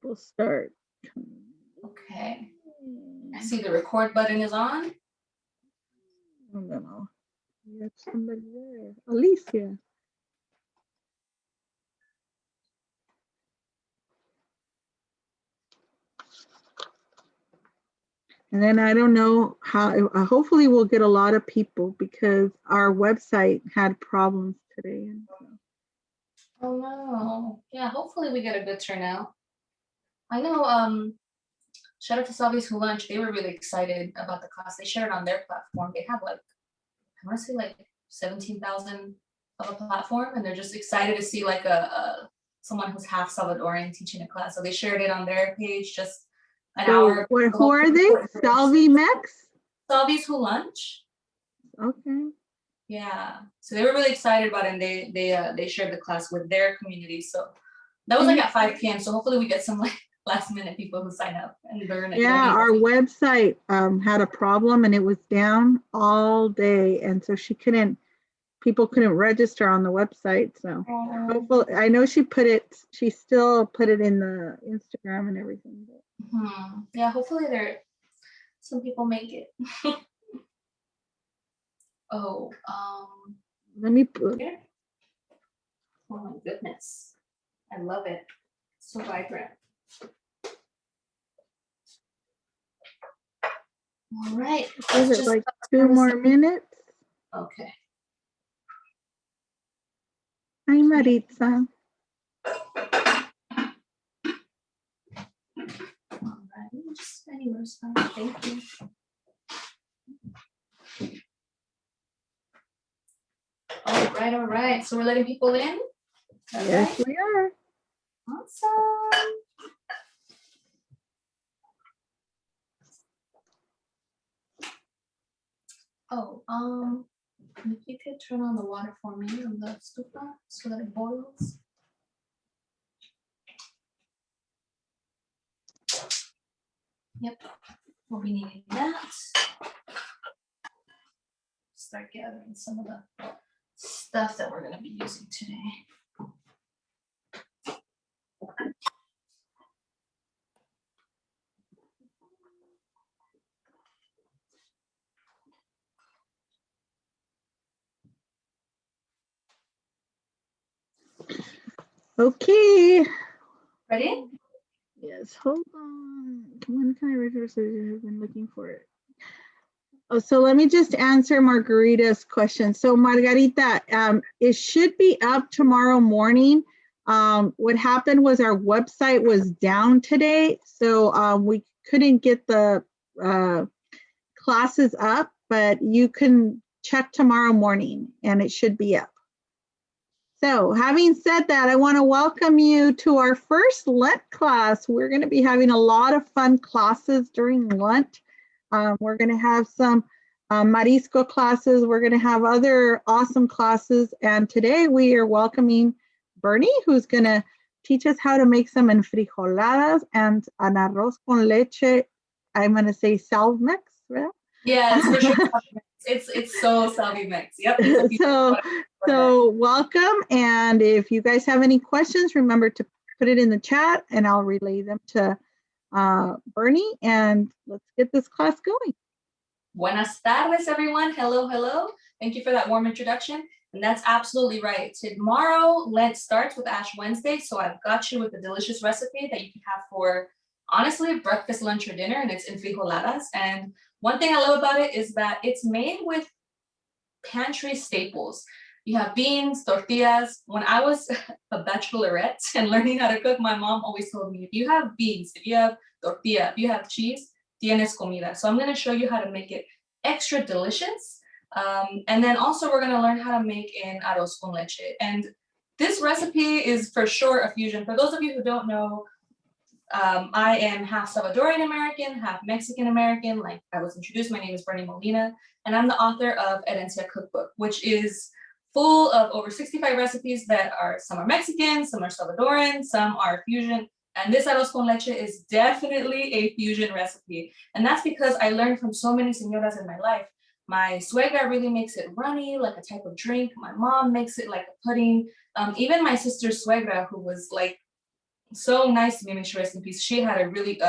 We'll start. Okay. I see the record button is on. I don't know. We have somebody there. Alicia. And then I don't know how, hopefully we'll get a lot of people because our website had problems today. Oh no. Yeah, hopefully we get a good turnout. I know, shout out to Salvi's Who Lunch. They were really excited about the class. They shared it on their platform. They have like, I want to say like 17,000 of a platform, and they're just excited to see like someone who's half Salvadorian teaching a class. So they shared it on their page just an hour. Who are they? Salvi Mex? Salvi's Who Lunch. Okay. Yeah. So they were really excited about it, and they shared the class with their community. So that was like at 5 p.m. So hopefully we get some like last minute people who sign up and learn it. Yeah, our website had a problem and it was down all day, and so people couldn't register on the website. So hopefully, I know she still put it in the Instagram and everything. Yeah, hopefully some people make it. Oh, let me put here. Oh my goodness, I love it. So vibrant. All right. Give it like 2 more minutes. Okay. Hi, Maritza. All right. Just anywhere's fine. Thank you. All right. So we're letting people in? Yes, we are. Awesome. Oh, if you could turn on the water for me on the stufa so that it boils. Yep, we'll be needing that. Start gathering some of the stuff that we're going to be using today. Okay. Ready? Yes, hold on. When can I reverse it? I've been looking for it. Oh, so let me just answer Margarita's question. So Margarita, it should be up tomorrow morning. What happened was our website was down today, so we couldn't get the classes up, but you can check tomorrow morning and it should be up. So having said that, I want to welcome you to our first Lent class. We're going to be having a lot of fun classes during Lent. We're going to have some marisco classes. We're going to have other awesome classes. And today we are welcoming Bernie, who's going to teach us how to make some enfrijoladas and an arroz con leche. I'm going to say salve mix, right? Yeah, it's for sure. It's so salvi mix. Yep. So welcome. And if you guys have any questions, remember to put it in the chat and I'll relay them to Bernie, and let's get this class going. Buenas tardes, everyone. Hello. Thank you for that warm introduction. And that's absolutely right. Tomorrow, Lent starts with Ash Wednesday. So I've got you with a delicious recipe that you can have for, honestly, breakfast, lunch, or dinner, and it's enfrijoladas. And one thing I love about it is that it's made with pantry staples. You have beans, tortillas. When I was a bachelorette and learning how to cook, my mom always told me, if you have beans, if you have tortilla, if you have cheese, tienes comida. So I'm going to show you how to make it extra delicious. And then also we're going to learn how to make an arroz con leche. And this recipe is for sure a fusion. For those of you who don't know, I am half Salvadorian American, half Mexican American. Like I was introduced, my name is Bernie Molina, and I'm the author of Herencia Cookbook, which is full of over 65 recipes that are, some are Mexican, some are Salvadoran, some are fusion. And this arroz con leche is definitely a fusion recipe. And that's because I learned from so many señoras in my life. My suegra really makes it runny, like a type of drink. My mom makes it like a pudding. Even my sister's suegra, who was like So nice to me, may she rest in peace. She had a really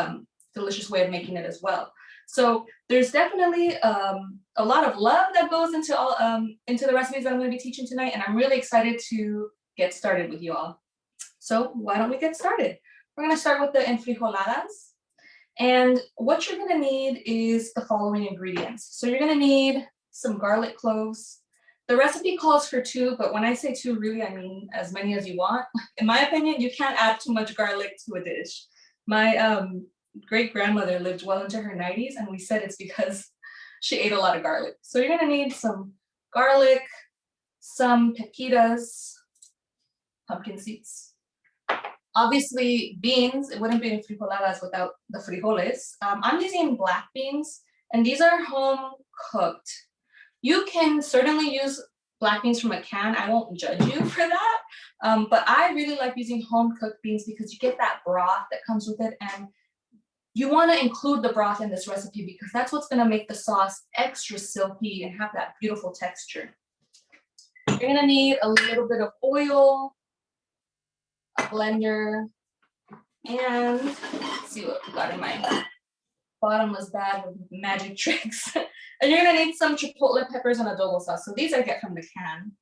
delicious way of making it as well. So there's definitely a lot of love that goes into all into the recipes that I'm going to be teaching tonight, and I'm really excited to get started with you all. So why don't we get started? We're going to start with the enfrijoladas, and what you're going to need is the following ingredients. So you're going to need some garlic cloves. The recipe calls for 2, but when I say 2, really I mean as many as you want. In my opinion, you can't add too much garlic to a dish. My great-grandmother lived well into her 90s, and we said it's because she ate a lot of garlic. So you're gonna need some garlic, some pepitas, pumpkin seeds. Obviously beans, it wouldn't be enfrijoladas without the frijoles. I'm using black beans, and these are home cooked. You can certainly use black beans from a can. I won't judge you for that, but I really like using home cooked beans because you get that broth that comes with it, and you want to include the broth in this recipe because that's what's going to make the sauce extra silky and have that beautiful texture. You're going to need a little bit of oil, a blender, and let's see what we got in my bottomless bag of magic tricks. And you're going to need some chipotle peppers and adobo sauce. So these I get from the can.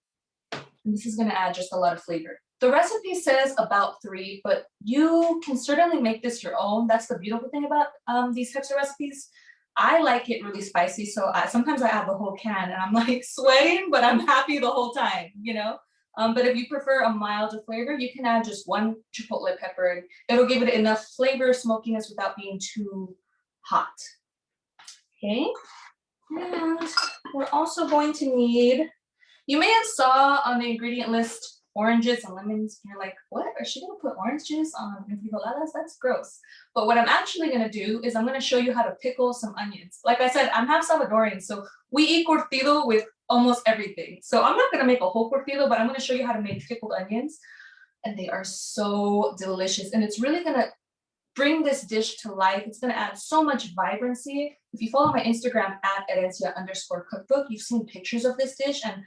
And this is going to add just a lot of flavor. The recipe says about 3, but you can certainly make this your own. That's the beautiful thing about these types of recipes. I like it really spicy, so sometimes I add the whole can, and I'm like sweating, but I'm happy the whole time, you know? But if you prefer a milder flavor, you can add just 1 chipotle pepper, and it'll give it enough flavor, smokiness without being too hot. Okay, and we're also going to need, you may have saw on the ingredient list oranges and lemons, and you're like, what? Is she gonna put orange juice on enfrijoladas? That's gross. But what I'm actually gonna do is I'm gonna show you how to pickle some onions. Like I said, I'm half Salvadorian, so we eat curtido with almost everything. So I'm not gonna make a whole curtido, but I'm gonna show you how to make pickled onions. And they are so delicious. And it's really gonna bring this dish to life. It's gonna add so much vibrancy. If you follow my Instagram at @herencia_cookbook, you've seen pictures of this dish, and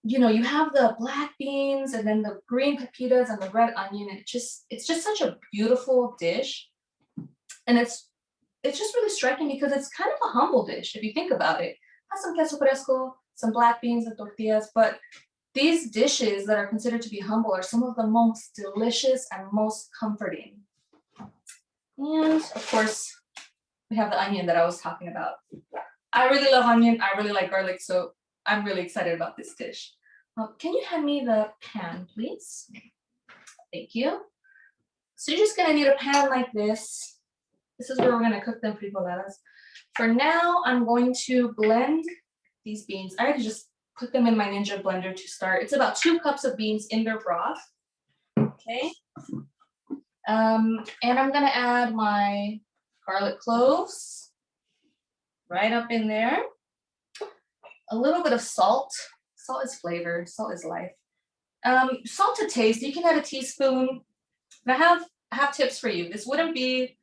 you know, you have the black beans and then the green pepitas and the red onion. And it's just such a beautiful dish. And it's just really striking because it's kind of a humble dish if you think about it. It has some queso fresco, some black beans and tortillas, but these dishes that are considered to be humble are some of the most delicious and most comforting. And of course, we have the onion that I was talking about. I really love onion. I really like garlic, so I'm really excited about this dish. Can you hand me the pan, please? Thank you. So you're just gonna need a pan like this. This is where we're gonna cook the enfrijoladas. For now, I'm going to blend these beans. I already just put them in my Ninja blender to start. It's about 2 cups of beans in their broth. Okay. And I'm gonna add my garlic cloves right up in there. A little bit of salt. Salt is flavor, salt is life. Salt to taste, you can add a teaspoon. And I have tips for you. This wouldn't be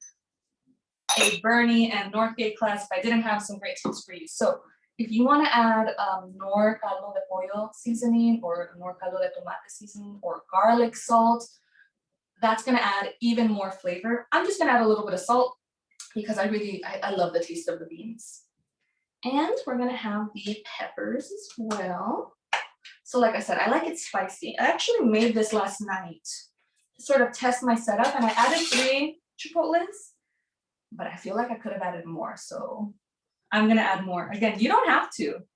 a Bernie and Northgate class if I didn't have some great tips for you. So if you want to add Nor caldo de pollo seasoning or Nor caldo de tomate seasoning or garlic salt, that's going to add even more flavor. I'm just going to add a little bit of salt because I love the taste of the beans. And we're gonna have the peppers as well. So like I said, I like it spicy. I actually made this last night to sort of test my setup, and I added 3 chipotles, but I feel like I could have added more. So I'm gonna add more. Again, you don't have to.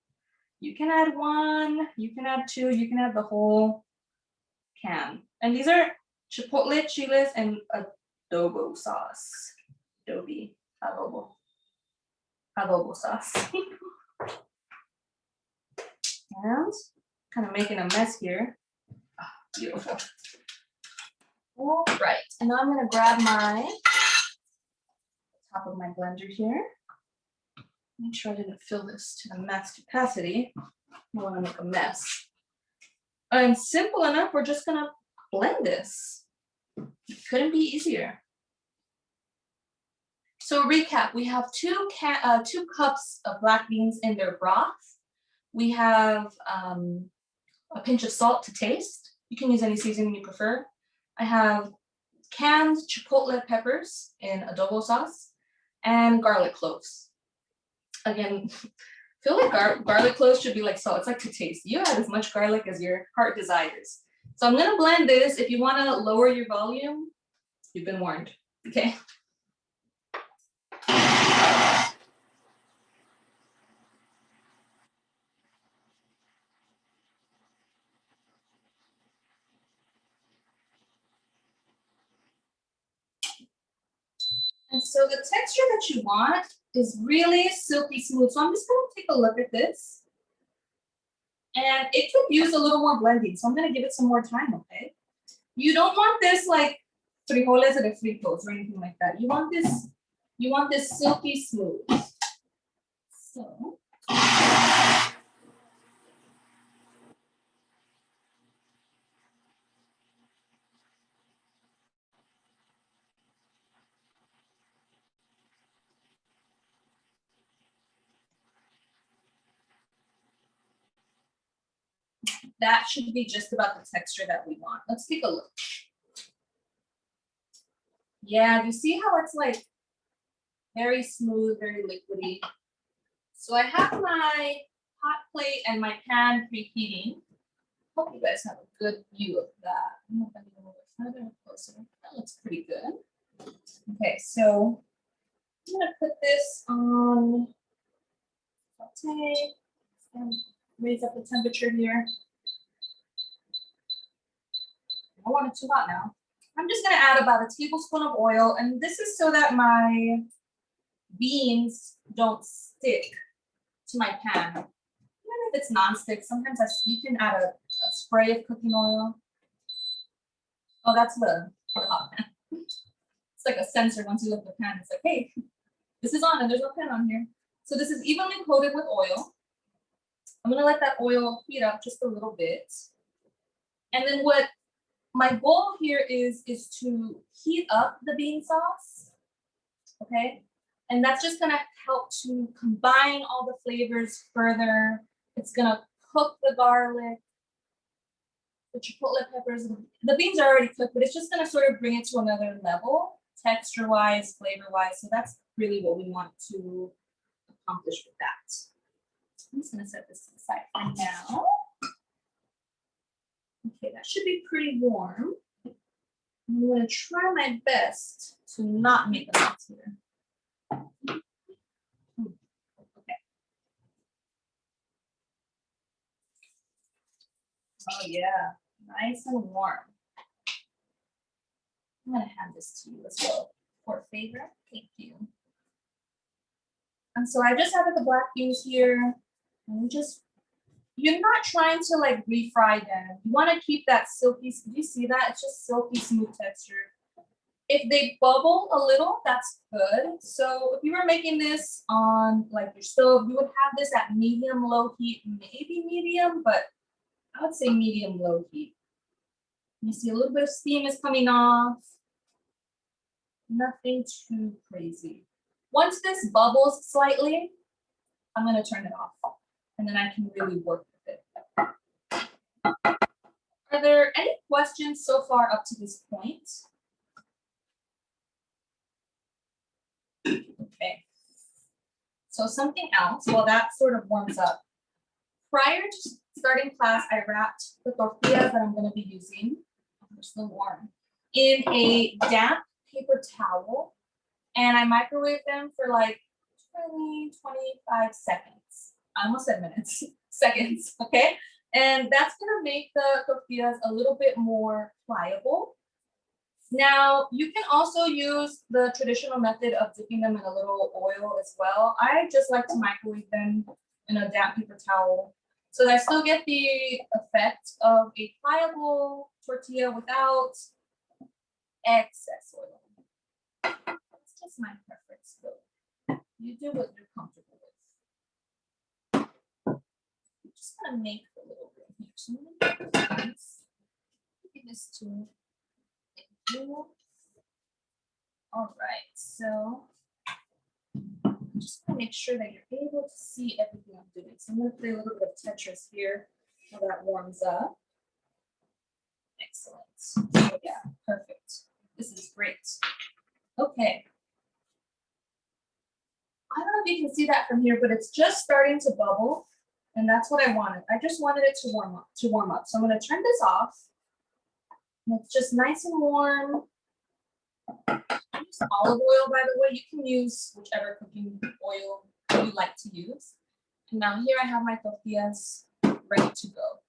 You can add 1, you can add 2, you can add the whole can. And these are chipotle, chiles, and adobo sauce. Adobo sauce. And kind of making a mess here. Oh, beautiful. All right, and now I'm gonna grab my top of my blender here. Make sure I didn't fill this to the max capacity. I don't want to make a mess. And simple enough, we're just gonna blend this. It couldn't be easier. So recap, we have 2 cups of black beans in their broth. We have a pinch of salt to taste. You can use any seasoning you prefer. I have canned chipotle peppers in adobo sauce, and garlic cloves. Again, I feel like garlic cloves should be like salt. It's like to taste. You add as much garlic as your heart desires. So I'm gonna blend this. If you wanna lower your volume, you've been warned, okay? And so the texture that you want is really silky smooth. So I'm just gonna take a look at this. And it could use a little more blending. So I'm gonna give it some more time, okay? You don't want this like frijoles or fritos or anything like that. You want this silky smooth. So that should be just about the texture that we want. Let's take a look. Yeah, you see how it's like very smooth, very liquidy. So I have my hot plate and my pan preheating. Hope you guys have a good view of that. I'm going to bend it a little bit further and closer. That looks pretty good. Okay, so I'm going to put this on saute and raise up the temperature here. I don't want it too hot now. I'm just going to add about a tablespoon of oil, and this is so that my beans don't stick to my pan. Even if it's non-stick, sometimes you can add a spray of cooking oil. Oh, that's the hot pan. It's like a sensor. Once you lift the pan, it's like, hey, this is on and there's no pan on here. So this is evenly coated with oil. I'm gonna let that oil heat up just a little bit. And then what my goal here is to heat up the bean sauce, okay? And that's just gonna help to combine all the flavors further. It's gonna cook the garlic, the chipotle peppers. The beans are already cooked, but it's just gonna sort of bring it to another level, texture-wise, flavor-wise. So that's really what we want to accomplish with that. I'm just gonna set this aside for now. Okay, that should be pretty warm. I'm gonna try my best to not make a mess here. Okay. Oh yeah, nice and warm. I'm gonna hand this to you as well for a favor. Thank you. And so I just added the black beans here. And you're not trying to like refry them. You want to keep that silky, do you see that? It's just silky smooth texture. If they bubble a little, that's good. So if you were making this on like your stove, you would have this at medium low heat, maybe medium, but I would say medium low heat. You see a little bit of steam is coming off. Nothing too crazy. Once this bubbles slightly, I'm going to turn it off and then I can really work with it. Are there any questions so far up to this point? Okay. So something else, while that sort of warms up. Prior to starting class, I wrapped the tortillas that I'm going to be using, they're still warm, in a damp paper towel, and I microwave them for like 20, 25 seconds. I almost said minutes, seconds, okay? And that's gonna make the tortillas a little bit more pliable. Now, you can also use the traditional method of dipping them in a little oil as well. I just like to microwave them in a damp paper towel so that I still get the effect of a pliable tortilla without excess oil. That's just my preference, though. You do what you're comfortable with. I'm just gonna make a little bit here. So I'm gonna give this to you. All right, so I'm just gonna make sure that you're able to see everything I'm doing. So I'm gonna play a little bit of Tetris here while that warms up. Excellent. So yeah, perfect. This is great. Okay. I don't know if you can see that from here, but it's just starting to bubble. And that's what I wanted. I just wanted it to warm up. So I'm going to turn this off. And it's just nice and warm. Use olive oil, by the way. You can use whichever cooking oil you like to use. And now here I have my tortillas ready to go.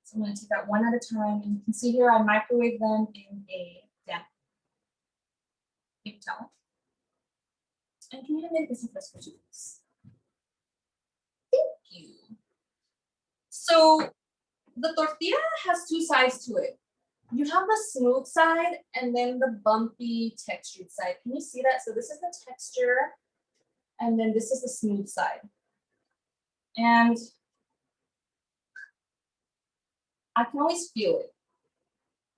So I'm going to take that one at a time. And you can see here I microwave them in a damp paper towel. And can you hand me this fresco, please? Thank you. So the tortilla has two sides to it. You have the smooth side and then the bumpy textured side. Can you see that? So this is the texture and then this is the smooth side. And I can always feel it.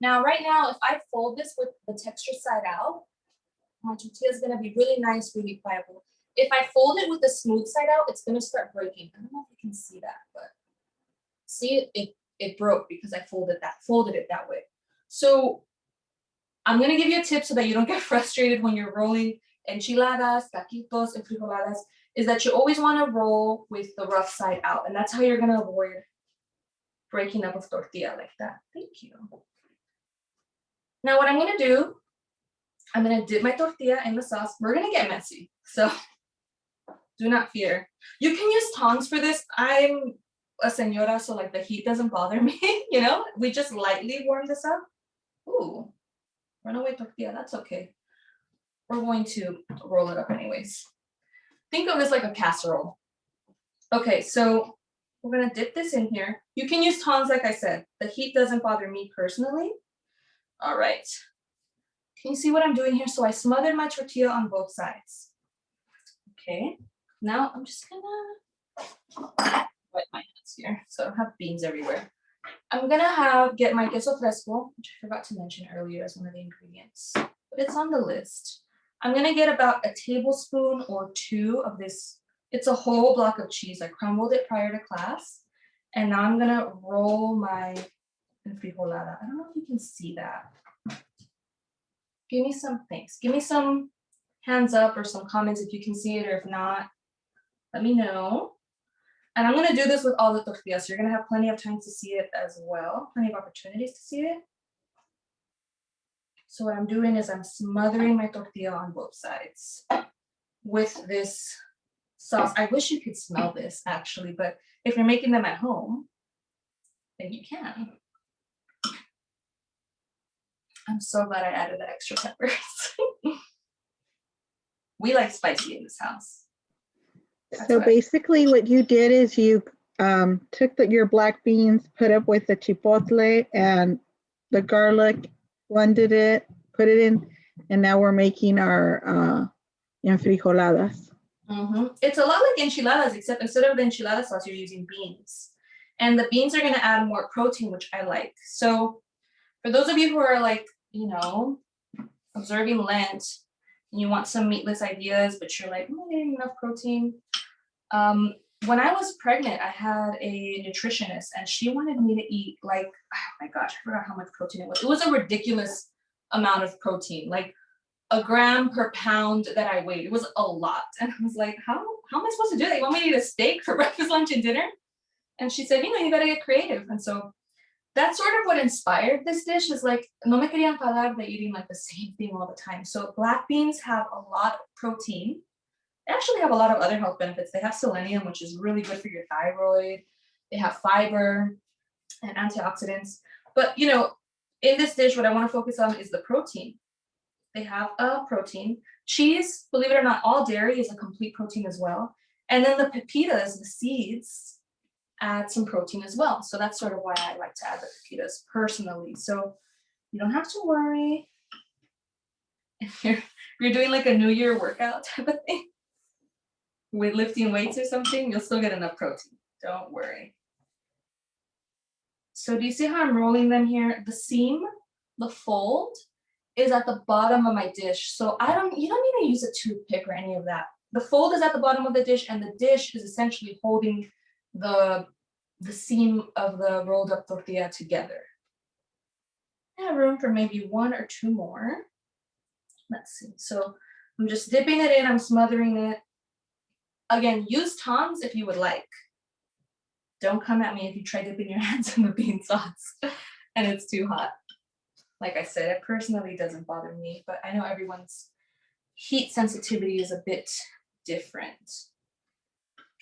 Now, right now, if I fold this with the texture side out, my tortilla is going to be really nice, really pliable. If I fold it with the smooth side out, it's going to start breaking. I don't know if you can see that, but see it broke because I folded it that way. So I'm going to give you a tip so that you don't get frustrated when you're rolling enchiladas, taquitos, enfrijoladas, is that you always want to roll with the rough side out. And that's how you're going to avoid breaking up of tortilla like that. Thank you. Now what I'm going to do, I'm going to dip my tortilla in the sauce. We're going to get messy, so do not fear. You can use tongs for this. I'm a señora, so like the heat doesn't bother me, you know? We just lightly warm this up. Ooh, runaway tortilla, that's okay. We're going to roll it up anyways. Think of this like a casserole. Okay, so we're going to dip this in here. You can use tongs, like I said. The heat doesn't bother me personally. All right. Can you see what I'm doing here? So I smothered my tortilla on both sides. Okay, now I'm just gonna wipe my hands here so I don't have beans everywhere. I'm gonna get my queso fresco, which I forgot to mention earlier as one of the ingredients, but it's on the list. I'm gonna get about a tablespoon or two of this. It's a whole block of cheese. I crumbled it prior to class. And now I'm gonna roll my enfrijolada. I don't know if you can see that. Give me some thanks. Give me some hands up or some comments if you can see it, or if not, let me know. And I'm gonna do this with all the tortillas. So you're gonna have plenty of time to see it as well, plenty of opportunities to see it. So what I'm doing is I'm smothering my tortilla on both sides with this sauce. I wish you could smell this actually, but if you're making them at home, then you can. I'm so glad I added the extra peppers. We like spicy in this house. So basically what you did is you took your black beans, put it with the chipotle and the garlic, blended it, put it in, and now we're making our enfrijoladas. It's a lot like enchiladas, except instead of the enchilada sauce, you're using beans. And the beans are going to add more protein, which I like. So for those of you who are like, you know, observing Lent, and you want some meatless ideas, but you're like, I'm not getting enough protein. When I was pregnant, I had a nutritionist and she wanted me to eat like, oh my gosh, I forgot how much protein it was. It was a ridiculous amount of protein, like a gram per pound that I weighed. It was a lot. And I was like, how am I supposed to do that? You want me to eat a steak for breakfast, lunch, and dinner? And she said, you know, you gotta get creative. And so that's sort of what inspired this dish, is like, no me querían parar de eating like the same thing all the time. So black beans have a lot of protein. They actually have a lot of other health benefits. They have selenium, which is really good for your thyroid. They have fiber and antioxidants. But, you know, in this dish, what I want to focus on is the protein. They have a protein. Cheese, believe it or not, all dairy is a complete protein as well. And then the pepitas, the seeds, add some protein as well. So that's sort of why I like to add the pepitas personally. So you don't have to worry if you're doing like a New Year workout type of thing with lifting weights or something, you'll still get enough protein. Don't worry. So do you see how I'm rolling them here? The seam, the fold, is at the bottom of my dish. So you don't need to use a toothpick or any of that. The fold is at the bottom of the dish, and the dish is essentially holding the seam of the rolled up tortilla together. I have room for maybe 1 or 2 more. Let's see. So I'm just dipping it in. I'm smothering it. Again, use tongs if you would like. Don't come at me if you try dipping your hands in the bean sauce and it's too hot. Like I said, it personally doesn't bother me, but I know everyone's heat sensitivity is a bit different.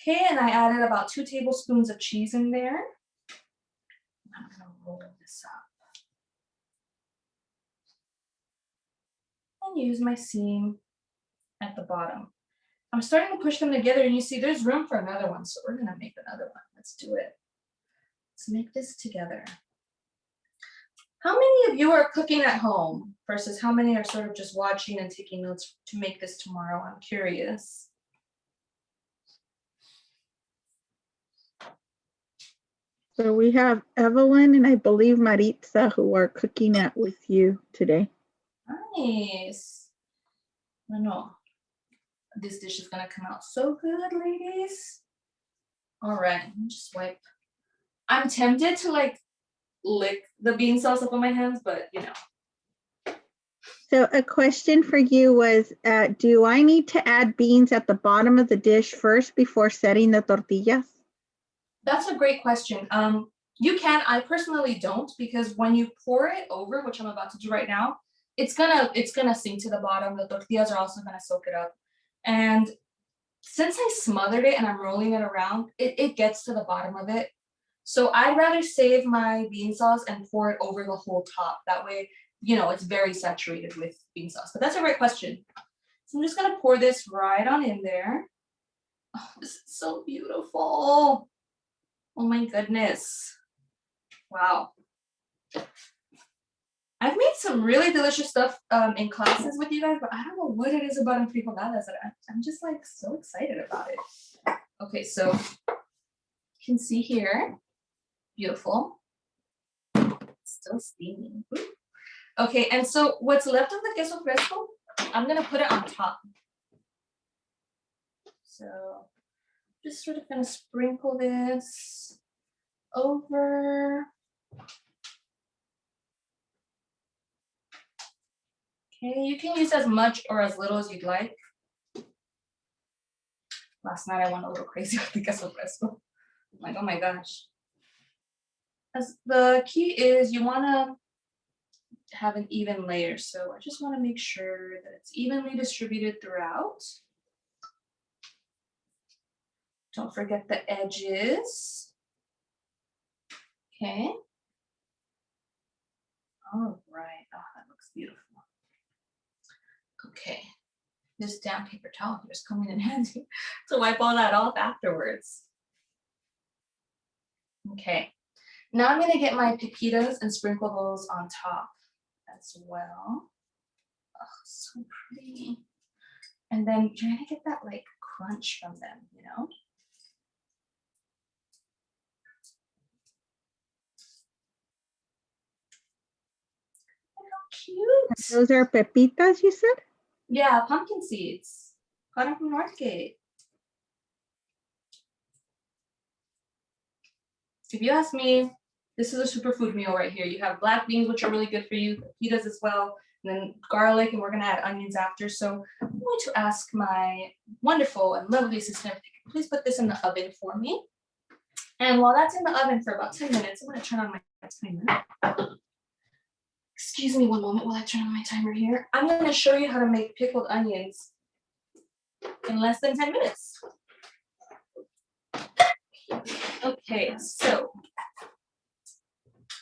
Okay, and I added about 2 tablespoons of cheese in there. I'm gonna roll this up. And use my seam at the bottom. I'm starting to push them together and you see there's room for another one. So we're gonna make another one. Let's do it. Let's make this together. How many of you are cooking at home versus how many are sort of just watching and taking notes to make this tomorrow? I'm curious. So we have Evelyn and I believe Maritza who are cooking it with you today. Nice. I know. This dish is gonna come out so good, ladies. All right, let me just wipe. I'm tempted to like lick the bean sauce up on my hands, but you know. So a question for you was, do I need to add beans at the bottom of the dish first before setting the tortillas? That's a great question. You can. I personally don't, because when you pour it over, which I'm about to do right now, it's gonna sink to the bottom. The tortillas are also gonna soak it up. And since I smothered it and I'm rolling it around, it gets to the bottom of it. So I'd rather save my bean sauce and pour it over the whole top. That way, you know, it's very saturated with bean sauce. But that's a great question. So I'm just gonna pour this right on in there. Oh, this is so beautiful. Oh my goodness. Wow. I've made some really delicious stuff in classes with you guys, but I don't know what it is about Enfrijoladas that I'm just like so excited about it. Okay, so you can see here, beautiful. It's still steaming. Okay, and so what's left of the queso fresco, I'm gonna put it on top. So just sort of gonna sprinkle this over. Okay, you can use as much or as little as you'd like. Last night I went a little crazy with the queso fresco. I'm like, oh my gosh. As the key is you want to have an even layer. So I just want to make sure that it's evenly distributed throughout. Don't forget the edges. Okay. All right. Oh, that looks beautiful. Okay. This damn paper towel here is coming in handy to wipe all that off afterwards. Okay. Now I'm going to get my pepitas and sprinkle those on top as well. Oh, so pretty. And then you're going to get that like crunch from them, you know? Look how cute. Those are pepitas, you said? Yeah, pumpkin seeds. Got them from Northgate. If you ask me, this is a superfood meal right here. You have black beans, which are really good for you, pepitas as well, and then garlic, and we're gonna add onions after. So I'm going to ask my wonderful and lovely assistant, please put this in the oven for me. And while that's in the oven for about 10 minutes, I'm gonna turn on my timer. Excuse me one moment while I turn on my timer here. I'm gonna show you how to make pickled onions in less than 10 minutes. Okay, so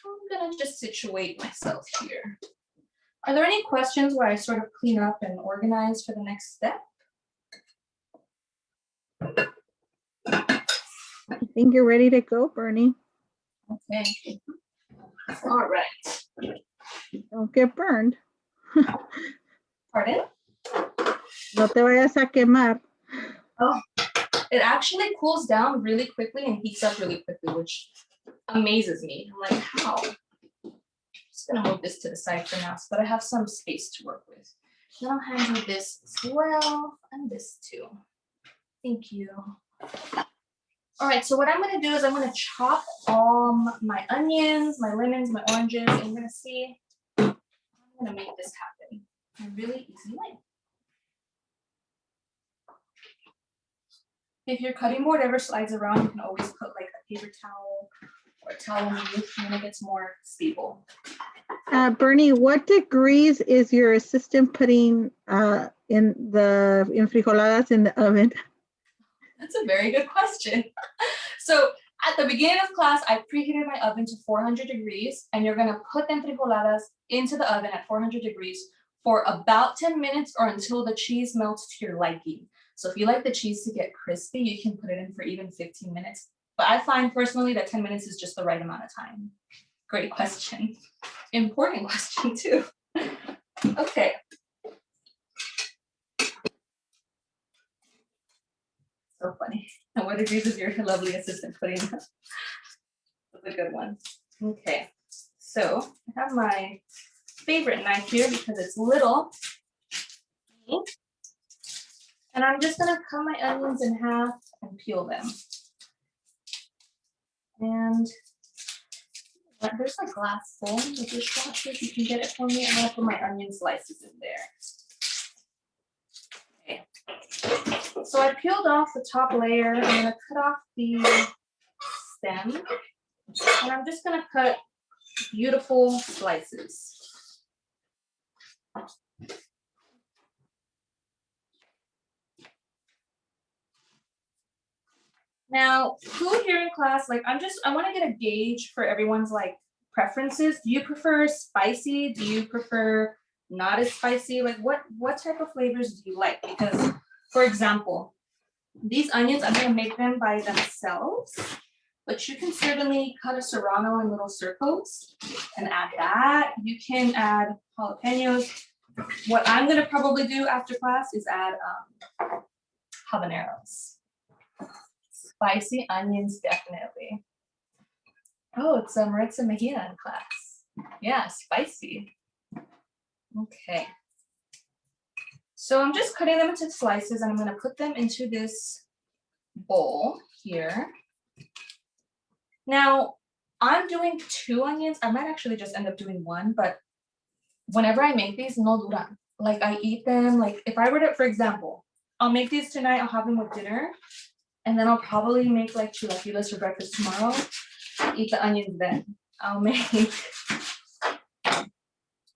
I'm gonna just situate myself here. Are there any questions where I sort of clean up and organize for the next step? I think you're ready to go, Bernie. Okay. All right. Don't get burned. Pardon? No te vayas a quemar. Oh, it actually cools down really quickly and heats up really quickly, which amazes me. I'm like, how? I'm just gonna move this to the side for now so that I have some space to work with. Then I'll hand you this as well, and this too. Thank you. All right, so what I'm gonna do is I'm gonna chop all my onions, my lemons, my oranges, and you're gonna see I'm gonna make this happen in a really easy way. If your cutting board ever slides around, you can always put like a paper towel or a towel underneath, and then it gets more stable. Bernie, what degrees is your assistant putting in the enfrijoladas in the oven? That's a very good question. So at the beginning of class, I preheated my oven to 400 degrees, and you're gonna put the enfrijoladas into the oven at 400 degrees for about 10 minutes or until the cheese melts to your liking. So if you like the cheese to get crispy, you can put it in for even 15 minutes. But I find personally that 10 minutes is just the right amount of time. Great question. Important question too. Okay. So funny. And what degrees is your lovely assistant putting? That's a good one. Okay. So I have my favorite knife here because it's little. And I'm just gonna cut my onions in half and peel them. And there's a glass bowl, the dishwasher, if you can get it for me. I'm gonna put my onion slices in there. Okay. So I peeled off the top layer. I'm gonna cut off the stem. And I'm just gonna cut beautiful slices. Now, food here in class, like I want to get a gauge for everyone's like preferences. Do you prefer spicy? Do you prefer not as spicy? Like what type of flavors do you like? Because, for example, these onions, I'm gonna make them by themselves, but you can certainly cut a serrano in little circles and add that. You can add jalapenos. What I'm gonna probably do after class is add habaneros. Spicy onions, definitely. Oh, it's Maritza Mejia in class. Yeah, spicy. Okay. So I'm just cutting them into slices and I'm gonna put them into this bowl here. Now, I'm doing 2 onions. I might actually just end up doing 1, but whenever I make these, no duran. Like I eat them, like if I were to, for example, I'll make these tonight, I'll have them with dinner. And then I'll probably make like chilaquiles for breakfast tomorrow. Eat the onions then. I'll make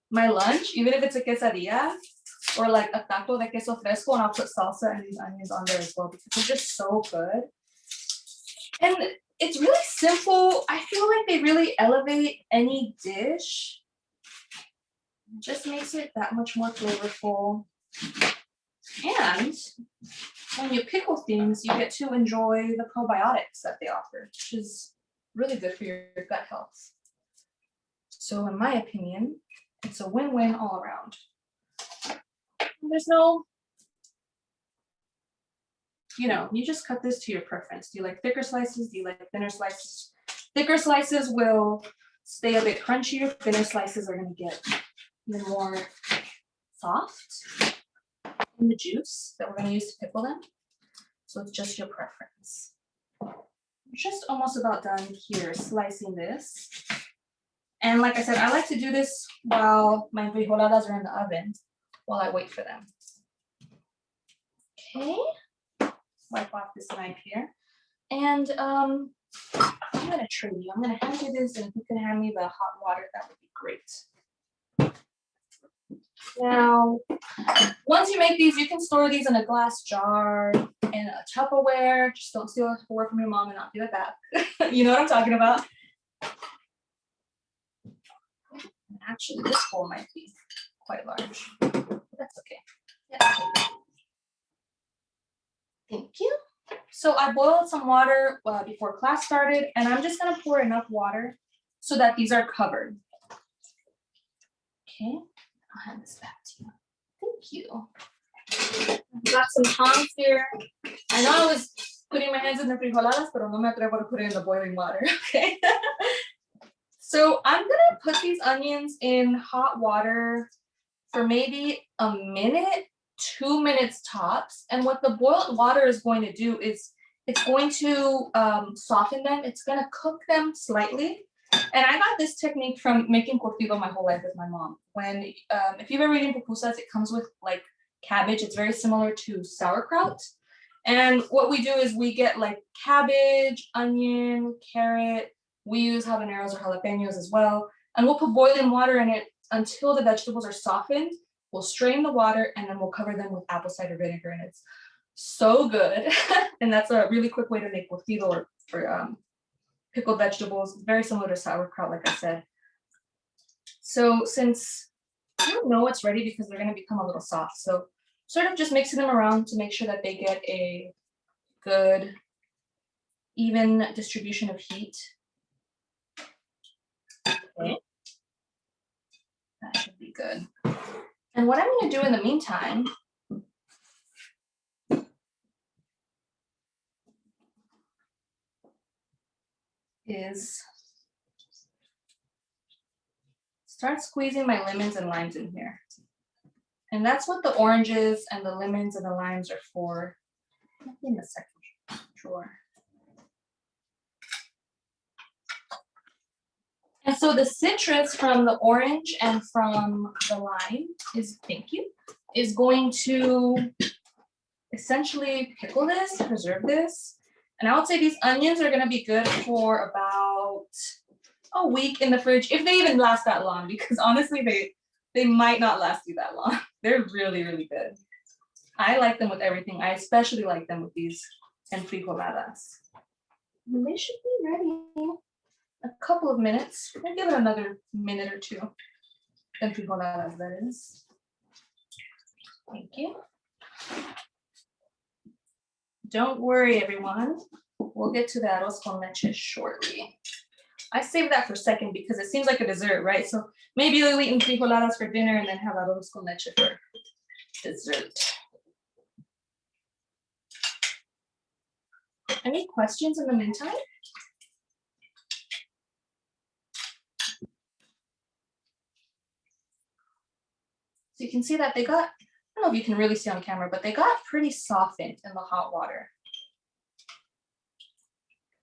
my lunch, even if it's a quesadilla or like a taco de queso fresco, and I'll put salsa and these onions on there as well because they're just so good. And it's really simple. I feel like they really elevate any dish. It just makes it that much more flavorful. And when you pickle things, you get to enjoy the probiotics that they offer, which is really good for your gut health. So in my opinion, it's a win-win all around. There's no, you just cut this to your preference. Do you like thicker slices? Do you like thinner slices? Thicker slices will stay a bit crunchier. Thinner slices are going to get even more soft in the juice that we're going to use to pickle them. So it's just your preference. We're just almost about done here slicing this. And like I said, I like to do this while my enfrijoladas are in the oven while I wait for them. Okay, wipe off this knife here. And I'm gonna trade you. I'm gonna hand you this, and if you can hand me the hot water, that would be great. Now, once you make these, you can store these in a glass jar, in a Tupperware. Just don't steal a Tupperware from your mom and not give it back. You know what I'm talking about. Actually, this bowl might be quite large. That's okay. Yeah. Thank you. So I boiled some water before class started, and I'm just gonna pour enough water so that these are covered. Okay, I'll hand this back to you. Thank you. I've got some tongs here. I know I was putting my hands in the frijoladas, pero no me atrevo to put it in the boiling water. Okay. So I'm gonna put these onions in hot water for maybe a minute, 2 minutes tops. And what the boiled water is going to do is it's going to soften them. It's gonna cook them slightly. And I got this technique from making curtido my whole life with my mom. When, if you've ever eaten pupusas, it comes with like cabbage. It's very similar to sauerkraut. And what we do is we get like cabbage, onion, carrot. We use habaneros or jalapenos as well. And we'll put boiling water in it until the vegetables are softened. We'll strain the water and then we'll cover them with apple cider vinegar. And it's so good. And that's a really quick way to make curtido or for pickled vegetables. Very similar to sauerkraut, like I said. So since you don't know it's ready because they're going to become a little soft. So sort of just mixing them around to make sure that they get a good, even distribution of heat. Okay. That should be good. And what I'm going to do in the meantime is start squeezing my lemons and limes in here. And that's what the oranges and the lemons and the limes are for. In the second drawer. And so the citrus from the orange and from the lime is, thank you, is going to essentially pickle this, preserve this. And I would say these onions are gonna be good for about a week in the fridge, if they even last that long, because honestly, they might not last you that long. They're really, really good. I like them with everything. I especially like them with these enfrijoladas. They should be ready a couple of minutes. I'll give it another minute or two. Enfrijoladas, that is. Thank you. Don't worry, everyone. We'll get to the arroz con leche shortly. I saved that for a second because it seems like a dessert, right? So maybe you'll eat enfrijoladas for dinner and then have arroz con leche for dessert. Any questions in the meantime? So you can see that they got, I don't know if you can really see on camera, but they got pretty softened in the hot water.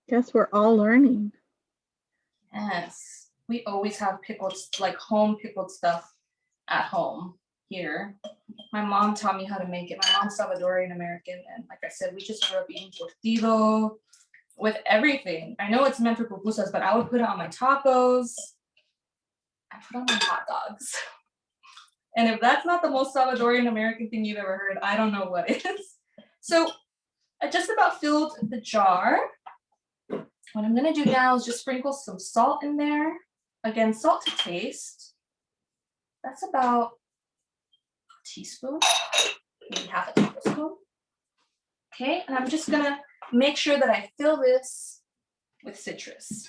Guess we're all learning. Yes, we always have pickled, like home pickled stuff at home here. My mom taught me how to make it. My mom's Salvadorian American, and like I said, we just grew up eating curtido with everything. I know it's meant for pupusas, but I would put it on my tacos. I put it on my hot dogs. And if that's not the most Salvadorian American thing you've ever heard, I don't know what is. So I just about filled the jar. What I'm gonna do now is just sprinkle some salt in there. Again, salt to taste. That's about a teaspoon, maybe half a tablespoon. Okay, and I'm just gonna make sure that I fill this with citrus.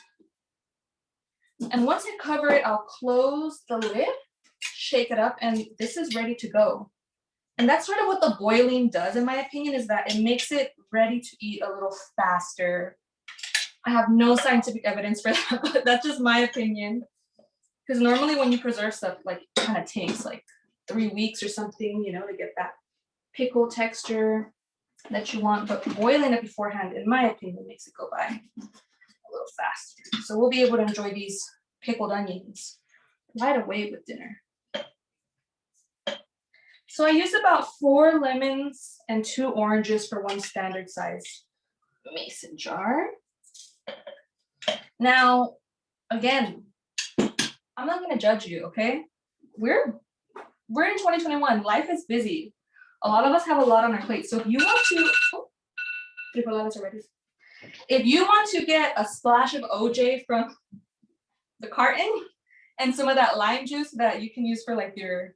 And once I cover it, I'll close the lid, shake it up, and this is ready to go. And that's sort of what the boiling does, in my opinion, is that it makes it ready to eat a little faster. I have no scientific evidence for that, but that's just my opinion. Because normally when you preserve stuff, like it kind of takes like 3 weeks or something, you know, to get that pickle texture that you want. But boiling it beforehand, in my opinion, makes it go by a little faster. So we'll be able to enjoy these pickled onions right away with dinner. So I used about 4 lemons and 2 oranges for 1 standard size mason jar. Now, again, I'm not going to judge you, okay? We're in 2021. Life is busy. A lot of us have a lot on our plate. So if you want to, if you want to get a splash of OJ from the carton and some of that lime juice that you can use for like your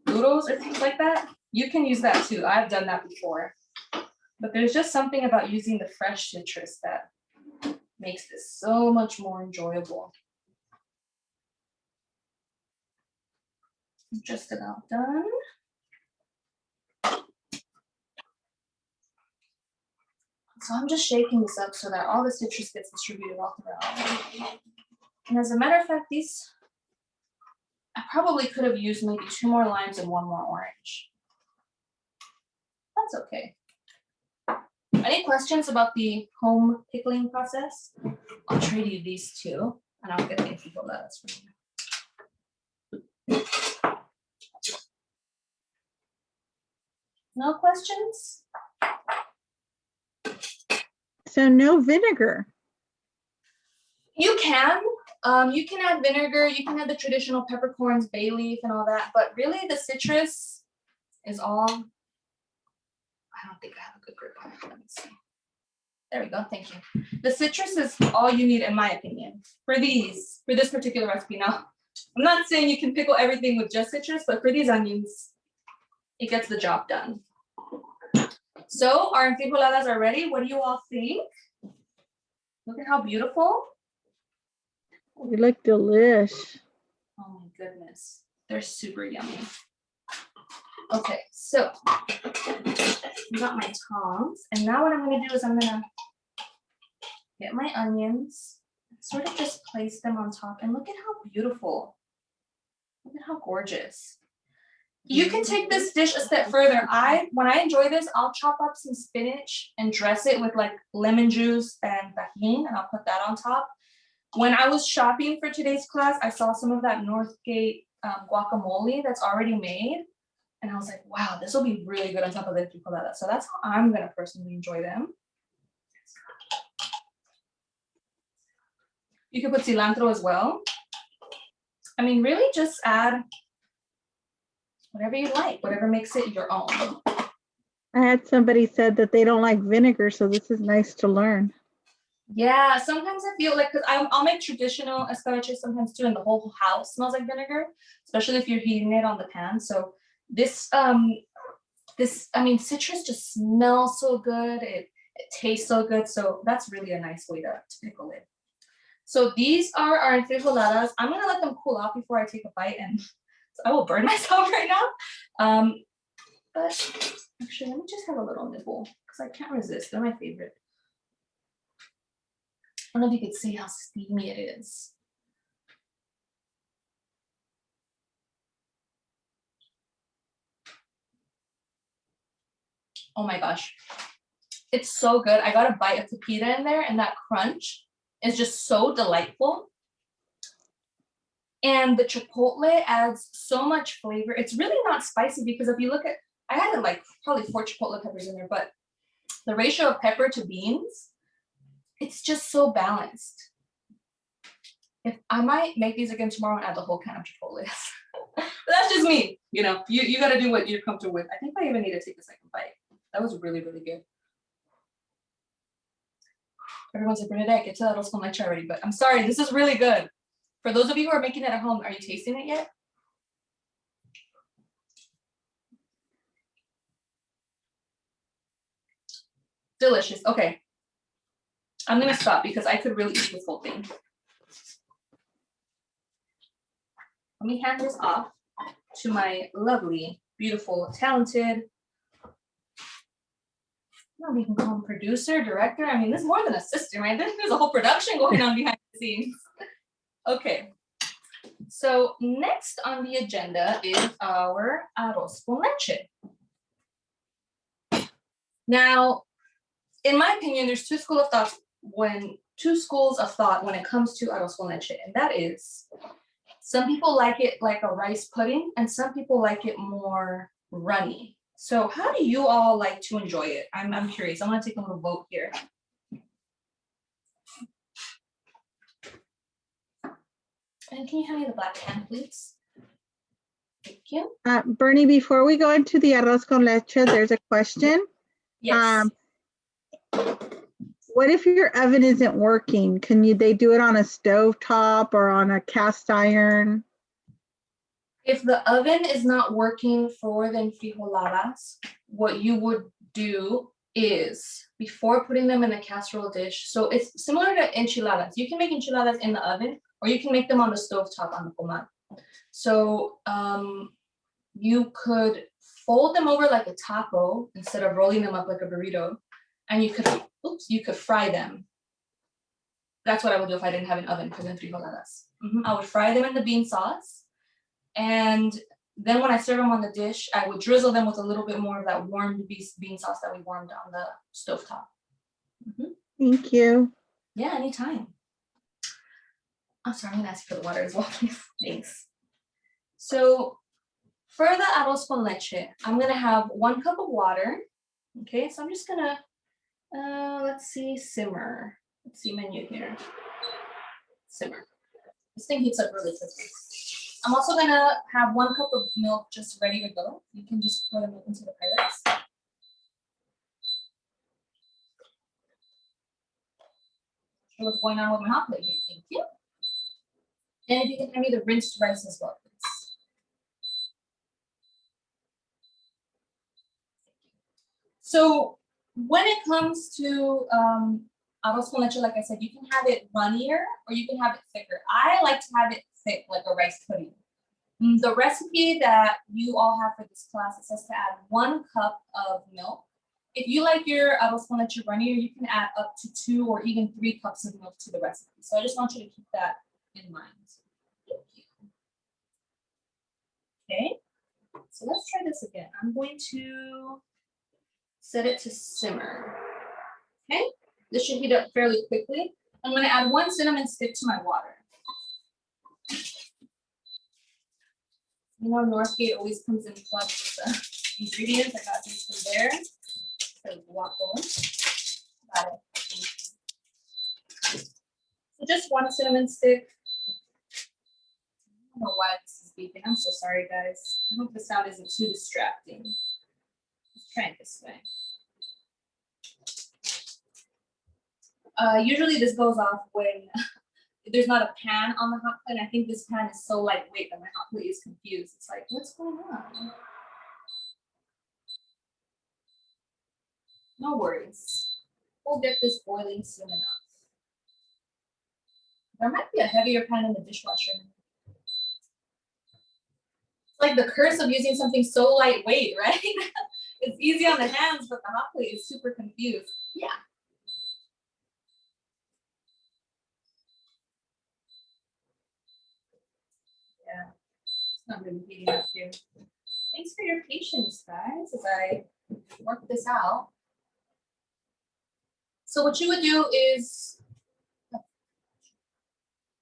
noodles or things like that, you can use that too. I've done that before. But there's just something about using the fresh citrus that makes this so much more enjoyable. Just about done. So I'm just shaking this up so that all the citrus gets distributed all throughout. And as a matter of fact, these, I probably could have used maybe 2 more limes and 1 more orange. That's okay. Any questions about the home pickling process? I'll trade you these 2. And I'll get the enfrijoladas for you. No questions? So no vinegar. You can add vinegar, you can add the traditional peppercorns, bay leaf and all that, but really the citrus is all. I don't think I have a good grip on it. Let me see. There we go, thank you. The citrus is all you need in my opinion for this particular recipe. Now, I'm not saying you can pickle everything with just citrus, but for these onions, it gets the job done. So our enfrijoladas are ready. What do you all think? Look at how beautiful. They look delish. Oh my goodness, they're super yummy. Okay, so I got my tongs, and now what I'm gonna do is I'm gonna get my onions, sort of just place them on top, and look at how beautiful. Look at how gorgeous. You can take this dish a step further. When I enjoy this, I'll chop up some spinach and dress it with like lemon juice and tahini, and I'll put that on top. When I was shopping for today's class, I saw some of that Northgate guacamole that's already made. And I was like, wow, this will be really good on top of the enfrijoladas. So that's how I'm gonna personally enjoy them. You could put cilantro as well. I mean, really just add whatever you like, whatever makes it your own. I had somebody said that they don't like vinegar, so this is nice to learn. Yeah, sometimes I feel like, because I'll make traditional escabeche sometimes too, and the whole house smells like vinegar, especially if you're heating it on the pan. So this, I mean, citrus just smells so good. It tastes so good. So that's really a nice way to pickle it. So these are our enfrijoladas. I'm gonna let them cool off before I take a bite, and so I will burn myself right now. But actually, let me just have a little nibble because I can't resist. They're my favorite. I don't know if you could see how steamy it is. Oh my gosh, it's so good. I got a bite of pepita in there, and that crunch is just so delightful. And the chipotle adds so much flavor. It's really not spicy because if you look at, I had like probably 4 chipotle peppers in there, but the ratio of pepper to beans, it's just so balanced. If I might make these again tomorrow and add the whole can of chipotles. But that's just me, you know, you got to do what you're comfortable with. I think I even need to take a second bite. That was really, really good. Everyone's like, Bernadette, get to that Arroz con Leche already, but I'm sorry, this is really good. For those of you who are making it at home, are you tasting it yet? Delicious. Okay. I'm gonna stop because I could really eat this whole thing. Let me hand this off to my lovely, beautiful, talented, I don't know if you can call him producer, director. I mean, this is more than assistant, right? There's a whole production going on behind the scenes. Okay. So next on the agenda is our arroz con leche. Now, in my opinion, there's two schools of thought when it comes to arroz con leche, and that is some people like it like a rice pudding, and some people like it more runny. So how do you all like to enjoy it? I'm curious. I'm gonna take a little vote here. And can you hand me the black pen, please? Thank you. Bernie, before we go into the arroz con leche, there's a question. Yes. What if your oven isn't working? They do it on a stove top or on a cast iron? If the oven is not working for the enfrijoladas, what you would do is, before putting them in a casserole dish, so it's similar to enchiladas. You can make enchiladas in the oven, or you can make them on the stove top on the comal. So you could fold them over like a taco instead of rolling them up like a burrito, and you could fry them. That's what I would do if I didn't have an oven for the enfrijoladas. I would fry them in the bean sauce. And then when I serve them on the dish, I would drizzle them with a little bit more of that warmed bean sauce that we warmed on the stovetop. Thank you. Yeah, anytime. I'm sorry, I'm gonna ask for the water as well, please. Thanks. So for the arroz con leche, I'm gonna have 1 cup of water. Okay, so I'm just gonna, let's see, simmer. Let's see menu here. Simmer. This thing heats up really quickly. I'm also gonna have 1 cup of milk just ready to go. You can just pour the milk into the Pyrex. What's going on with my hot plate here? Thank you. And if you can hand me the rinsed rice as well, please. So when it comes to arroz con leche, like I said, you can have it runnier or you can have it thicker. I like to have it thick, like a rice pudding. The recipe that you all have for this class, it says to add 1 cup of milk. If you like your arroz con leche runnier, you can add up to 2 or even 3 cups of milk to the recipe. So I just want you to keep that in mind. Okay, so let's try this again. I'm going to set it to simmer. Okay, this should heat up fairly quickly. I'm going to add 1 cinnamon stick to my water. You know, Northgate always comes in clutch with the ingredients. I got these from there. So guapo. Got it. So just 1 cinnamon stick. I don't know why this is beeping. I'm so sorry, guys. I hope the sound isn't too distracting. Let's try it this way. Usually this goes off when there's not a pan on the hot plate. I think this pan is so lightweight that my hot plate is confused. It's like, what's going on? No worries. We'll get this boiling soon enough. There might be a heavier pan in the dishwasher. It's like the curse of using something so lightweight, right? It's easy on the hands, but the hot plate is super confused. Yeah. Yeah, it's not really heating up here. Thanks for your patience, guys, as I work this out. So what you would do is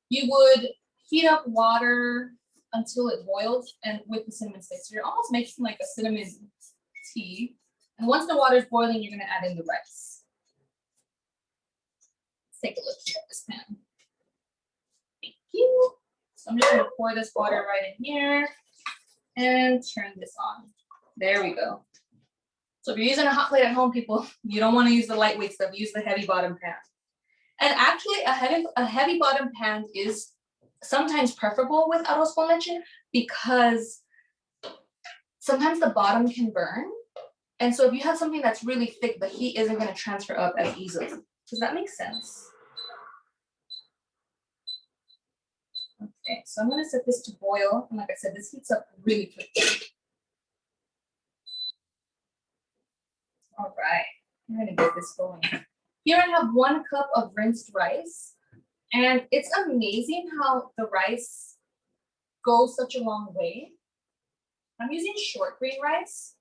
you would heat up water until it boils and with the cinnamon sticks. So you're almost making like a cinnamon tea. And once the water is boiling, you're gonna add in the rice. Let's take a look here at this pan. Thank you. So I'm just gonna pour this water right in here and turn this on. There we go. So if you're using a hot plate at home, people, you don't want to use the lightweight stuff, use the heavy bottom pan. And actually a heavy bottom pan is sometimes preferable with arroz con leche because sometimes the bottom can burn. And so if you have something that's really thick, the heat isn't going to transfer up as easily. Does that make sense? Okay, so I'm going to set this to boil. And like I said, this heats up really quickly. All right, I'm going to get this going. Here I have 1 cup of rinsed rice. And it's amazing how the rice goes such a long way. I'm using short grain rice.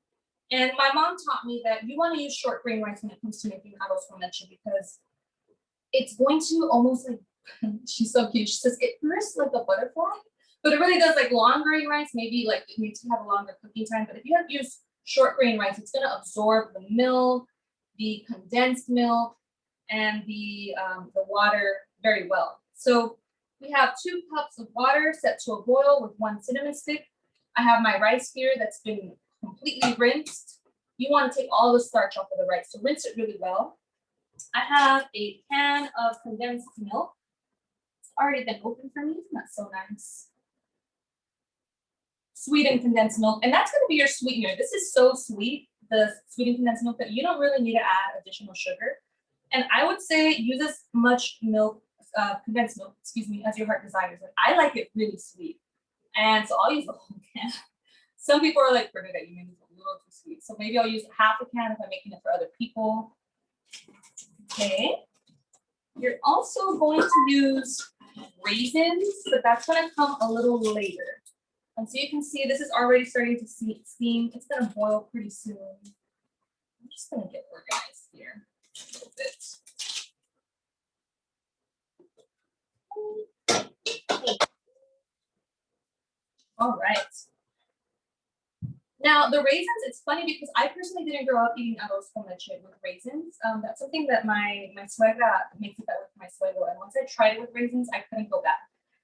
And my mom taught me that you want to use short grain rice when it comes to making arroz con leche because it's going to almost like, she's so cute, she says it bursts like a butterfly, but it really does like long grain rice, maybe like it needs to have a longer cooking time, but if you have used short grain rice, it's going to absorb the milk, the condensed milk, and the water very well. So we have 2 cups of water set to a boil with 1 cinnamon stick. I have my rice here that's been completely rinsed. You want to take all the starch off of the rice, so rinse it really well. I have a can of condensed milk. It's already been open for me. That's so nice. Sweetened condensed milk, and that's going to be your sweetener. This is so sweet, the sweetened condensed milk, that you don't really need to add additional sugar. And I would say use as much milk, condensed milk, excuse me, as your heart desires. And I like it really sweet, and so I'll use the whole can. Some people are like, Bernadette, you made it a little too sweet. So maybe I'll use half a can if I'm making it for other people. Okay. You're also going to use raisins, but that's going to come a little later. And so you can see this is already starting to steam. It's going to boil pretty soon. I'm just going to get organized here a little bit. the raisins, it's funny because I personally didn't grow up eating arroz con leche with raisins. That's something that my suegra makes it that with my suegro. And once I tried it with raisins, I couldn't go back.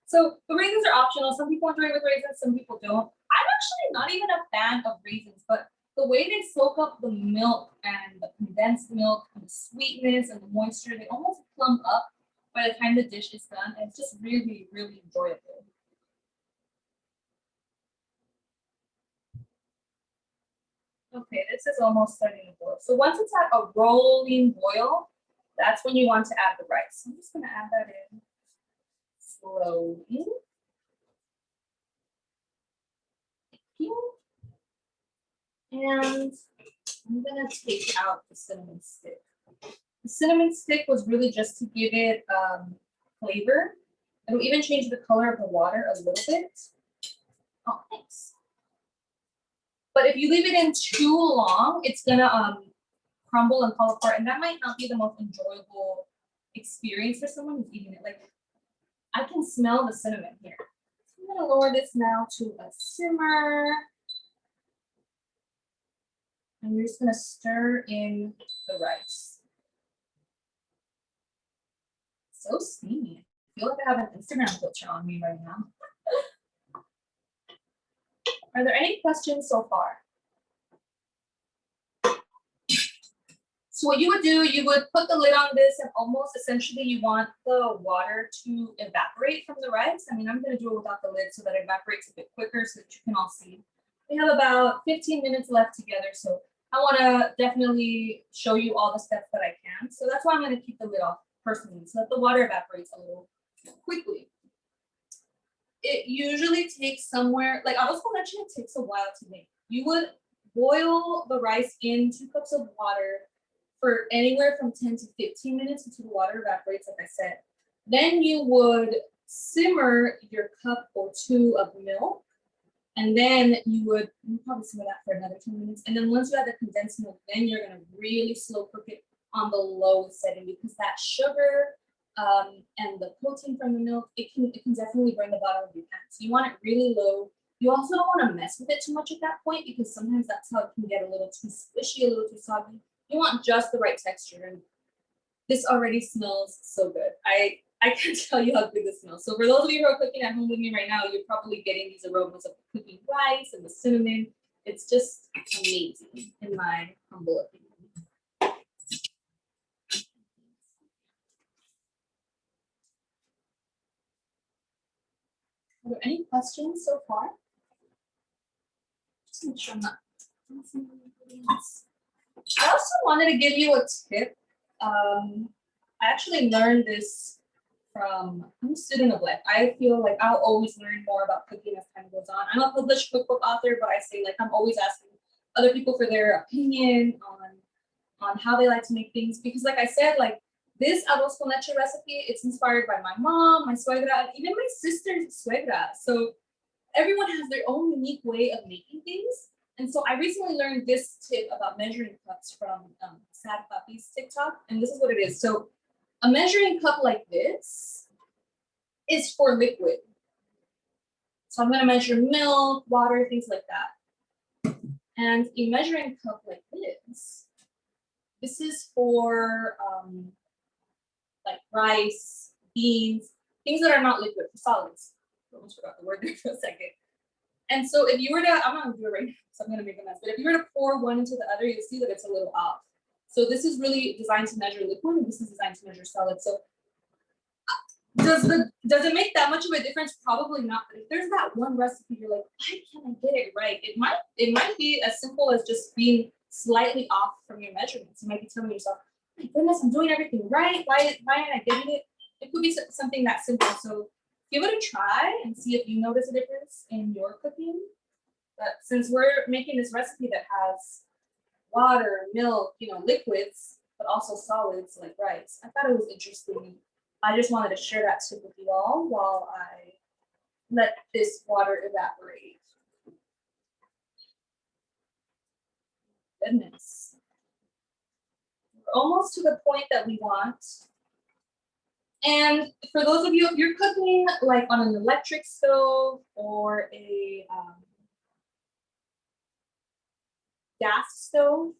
So the raisins are optional. Some people enjoy it with raisins, some people don't. I'm actually not even a fan of raisins, but the way they soak up the milk and the condensed milk and the sweetness and the moisture, they almost plump up by the time the dish is done. And it's just really, really enjoyable. Okay, this is almost starting to boil. So once it's at a rolling boil, that's when you want to add the rice. I'm just gonna add that in slowly. And I'm gonna take out the cinnamon stick. The cinnamon stick was really just to give it flavor. It'll even change the color of the water a little bit. Oh, thanks. But if you leave it in too long, it's gonna crumble and fall apart, and that might not be the most enjoyable experience for someone who's eating it. Like, I can smell the cinnamon here. So I'm gonna lower this now to a simmer. And you're just gonna stir in the rice. So steamy. I feel like I have an Instagram filter on me right now. Are there any questions so far? So what you would do, you would put the lid on this and almost essentially you want the water to evaporate from the rice. I mean, I'm gonna do it without the lid so that it evaporates a bit quicker so that you can all see. We have about 15 minutes left together, so I wanna definitely show you all the steps that I can. So that's why I'm gonna keep the lid off personally, so that the water evaporates a little quickly. It usually takes somewhere, like arroz con leche, it takes a while to make. You would boil the rice in 2 cups of water for anywhere from 10 to 15 minutes until the water evaporates, like I said. Then you would simmer your cup or 2 of milk, and then you would probably simmer that for another 10 minutes. And then once you have the condensed milk, then you're gonna really slow cook it on the lowest setting because that sugar and the protein from the milk, it can definitely burn the bottom of your pan. So you want it really low. You also don't want to mess with it too much at that point because sometimes that's how it can get a little too squishy, a little too soggy. You want just the right texture, and this already smells so good. I can't tell you how good this smells. So for those of you who are cooking at home with me right now, you're probably getting these aromas of the cooking rice and the cinnamon. It's just amazing in my humble opinion. Are there any questions so far? Just make sure I'm not. I also wanted to give you a tip. I actually learned this from, I'm a student of life. I feel like I'll always learn more about cooking as time goes on. I'm a published cookbook author, but I say like I'm always asking other people for their opinion on how they like to make things. Because like I said, like this arroz con leche recipe, it's inspired by my mom, my suegra, and even my sister's suegra. So everyone has their own unique way of making things. And so I recently learned this tip about measuring cups from Sad Puppy's TikTok, and this is what it is. So a measuring cup like this is for liquid. So I'm gonna measure milk, water, things like that. And a measuring cup like this is for like rice, beans, things that are not liquid, for solids. I almost forgot the word there for a second. And so if you were to, I'm not gonna do it right now, so I'm gonna make a mess, but if you were to pour one into the other, you'll see that it's a little off. So this is really designed to measure liquid, and this is designed to measure solid. So does it make that much of a difference? Probably not. But if there's that one recipe you're like, why can't I get it right? It might be as simple as just being slightly off from your measurements. You might be telling yourself, oh my goodness, I'm doing everything right. Why aren't I getting it? It could be something that simple. So give it a try and see if you notice a difference in your cooking. But since we're making this recipe that has water, milk, liquids, but also solids like rice, I thought it was interesting. I just wanted to share that tip with you all while I let this water evaporate. Goodness. We're almost to the point that we want. And for those of you, if you're cooking like on an electric stove or a gas stove.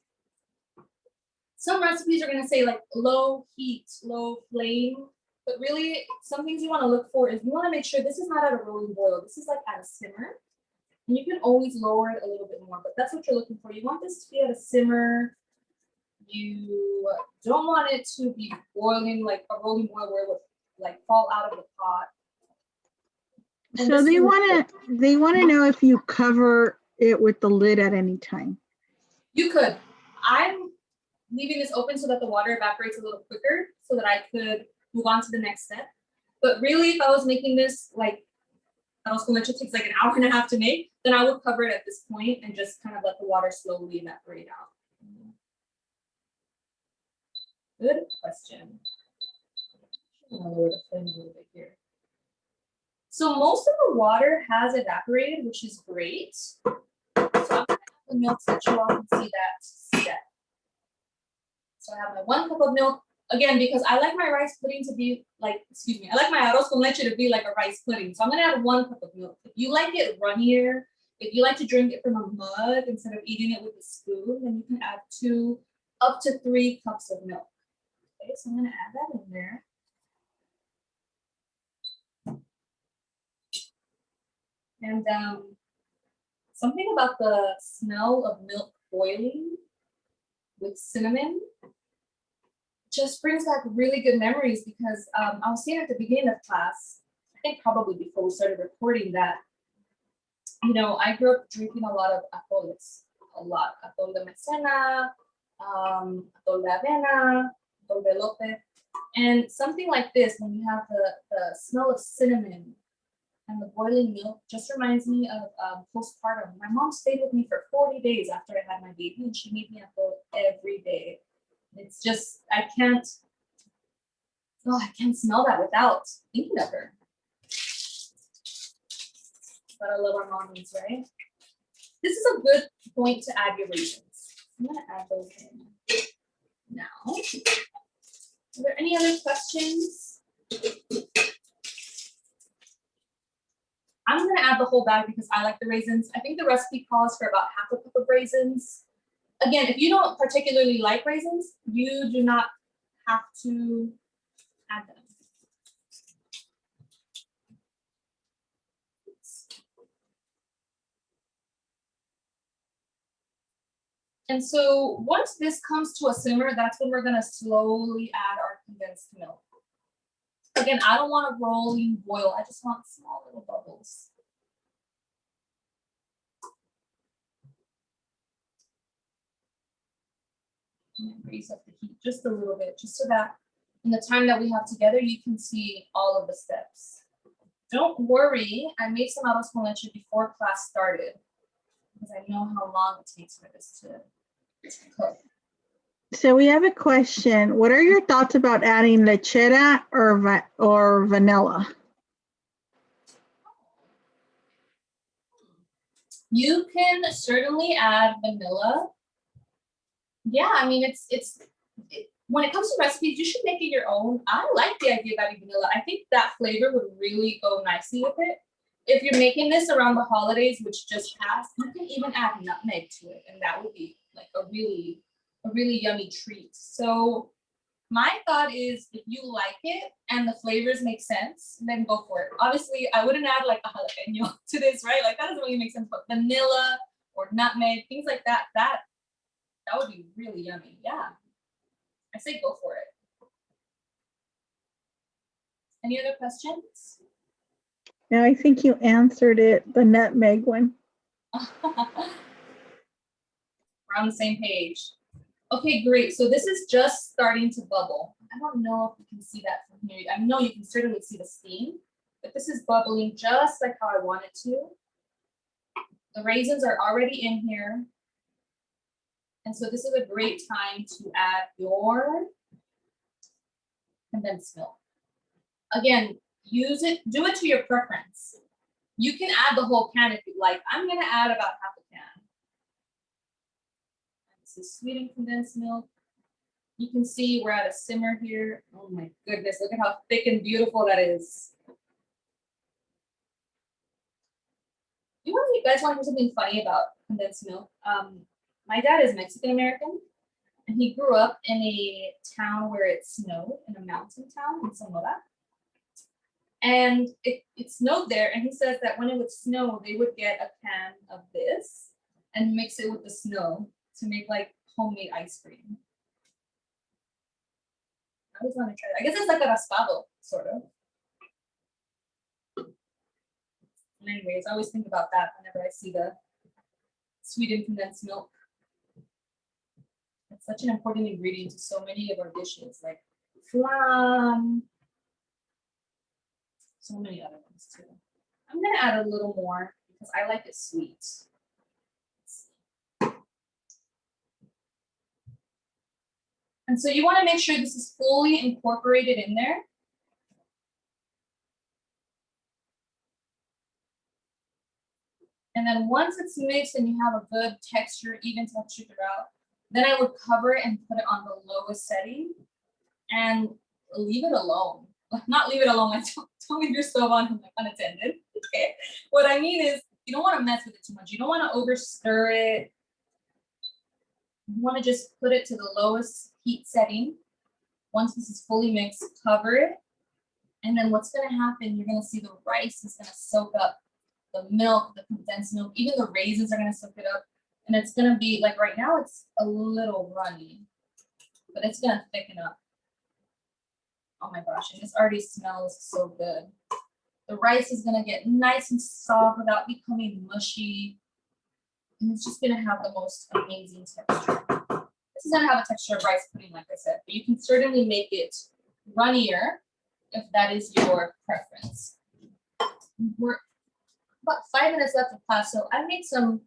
Some recipes are going to say like low heat, low flame, but really some things you want to look for is you want to make sure this is not at a rolling boil. This is like at a simmer. And you can always lower it a little bit more, but that's what you're looking for. You want this to be at a simmer. You don't want it to be boiling like a rolling boil where it would like fall out of the pot. And So this they want to know if you cover it with the lid at any time. You could. I'm leaving this open so that the water evaporates a little quicker so that I could move on to the next step. But really, if I was making this like arroz con leche takes like an hour and a half to make, then I would cover it at this point and just kind of let the water slowly evaporate out. Good question. I'll lower the flame a little bit here. So most of the water has evaporated, which is great. So I'm gonna have the milk so that you all can see that step. So I have my 1 cup of milk. Again, because I like my rice pudding to be like, excuse me, I like my arroz con leche to be like a rice pudding. So I'm gonna add 1 cup of milk. If you like it runnier, if you like to drink it from a mug instead of eating it with a spoon, then you can add 2 up to 3 cups of milk. Okay, so I'm gonna add that in there. And something about the smell of milk boiling with cinnamon just brings back really good memories because I was saying at the beginning of class, I think probably before we started recording that, you know, I grew up drinking a lot of atoles, a lot. Atole de maicena, atole de avena, atole de elote. And something like this, when you have the smell of cinnamon and the boiling milk, just reminds me of postpartum. My mom stayed with me for 40 days after I had my baby, and she made me atole every day. It's just, I can't smell that without thinking of her. But I love our mommies, right? This is a good point to add your raisins. I'm gonna add those in now. Are there any other questions? I'm gonna add the whole bag because I like the raisins. I think the recipe calls for about half a cup of raisins. Again, if you don't particularly like raisins, you do not have to add them. And so once this comes to a simmer, that's when we're gonna slowly add our condensed milk. Again, I don't want a rolling boil. I just want small little bubbles. And raise up the heat just a little bit, just so that in the time that we have together, you can see all of the steps. Don't worry, I made some arroz con leche before class started because I know how long it takes for this to cook. So we have a question. What are your thoughts about adding lechera or vanilla? You can certainly add vanilla. Yeah, I mean, when it comes to recipes, you should make it your own. I like the idea of adding vanilla. I think that flavor would really go nicely with it. If you're making this around the holidays, which just passed, you can even add nutmeg to it, and that would be like a really yummy treat. So my thought is if you like it and the flavors make sense, then go for it. Obviously, I wouldn't add like a jalapeno to this, right? Like that doesn't really make sense, but vanilla or nutmeg, things like that, that would be really yummy. Yeah, I say go for it. Any other questions? No, I think you answered it, the nutmeg one. We're on the same page. Okay, great. So this is just starting to bubble. I don't know if you can see that from here. I know you can certainly see the steam, but this is bubbling just like how I want it to. The raisins are already in here. And so this is a great time to add your condensed milk. Again, use it, do it to your preference. You can add the whole can if you like. I'm gonna add about half a can. This is sweetened condensed milk. You can see we're at a simmer here. Oh my goodness, look at how thick and beautiful that is. You guys want to hear something funny about condensed milk? my dad is Mexican American, and he grew up in a town where it snowed, in a mountain town in Sonora. And it snowed there, and he says that when it would snow, they would get a can of this and mix it with the snow to make like homemade ice cream. I always want to try that. I guess it's like a raspado, sort of. Anyways, I always think about that whenever I see the sweetened condensed milk. It's such an important ingredient to so many of our dishes, like flan, so many other ones too. I'm gonna add a little more because I like it sweet. And so you want to make sure this is fully incorporated in there. And then once it's mixed and you have a good texture, even texture throughout, then I would cover it and put it on the lowest setting and leave it alone. Like, not leave it alone, like don't leave your stove on unattended. Okay. What I mean is you don't want to mess with it too much. You don't want to over stir it. You want to just put it to the lowest heat setting. Once this is fully mixed, cover it. And then what's going to happen, you're going to see the rice is going to soak up the milk, the condensed milk, even the raisins are going to soak it up. And it's going to be like right now, it's a little runny, but it's going to thicken up. Oh my gosh, and this already smells so good. The rice is going to get nice and soft without becoming mushy. And it's just going to have the most amazing texture. This is going to have a texture of rice pudding, like I said, but you can certainly make it runnier if that is your preference. We're about 5 minutes left of class, so I made some